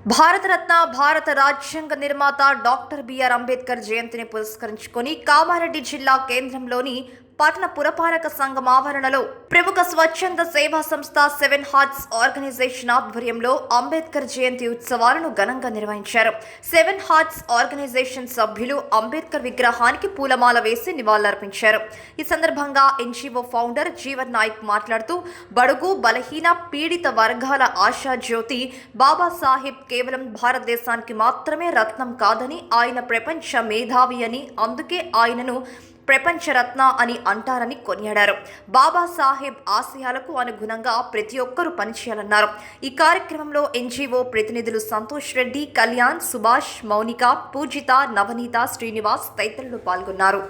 భారతరత్న భారత రాజ్యాంగ నిర్మాత డాక్టర్ బిఆర్ అంబేద్కర్ జయంతిని పురస్కరించుకొని కామారెడ్డి జిల్లా కేంద్రంలోని పట్టణ పురపాలక సంఘం ఆవరణలో ప్రముఖ స్వచ్ఛంద సేవా సంస్థ 7 హార్ట్స్ ఆర్గనైజేషన్ ఆధ్వర్యంలో అంబేద్కర్ జయంతి ఉత్సవాలను ఘనంగా నిర్వహించారు. 7 హార్ట్స్ ఆర్గనైజేషన్ సభ్యులు అంబేద్కర్ విగ్రహానికి పూలమాల వేసి నివాళులర్పించారు. ఈ సందర్భంగా ఎన్జీఓ ఫౌండర్ జీవన్ నాయక్ మాట్లాడుతూ బడుగు బలహీన పీడిత వర్గాల ఆశాజ్యోతి బాబాసాహెబ్ కేవలం భారతదేశానికి మాత్రమే రత్నం కాదని, ఆయన ప్రపంచ మేధావి అని, అందుకే ఆయనను ప్రపంచరత్న అని అంటారని కొనియాడారు. బాబాసాహెబ్ ఆశయాలకు అనుగుణంగా ప్రతి ఒక్కరూ పనిచేయాలన్నారు. ఈ కార్యక్రమంలో ఎన్జీఓ ప్రతినిధులు సంతోష్ రెడ్డి, కళ్యాణ్, సుభాష్, మౌనిక, పూజిత, నవనీత, శ్రీనివాస్ తదితరులు పాల్గొన్నారు.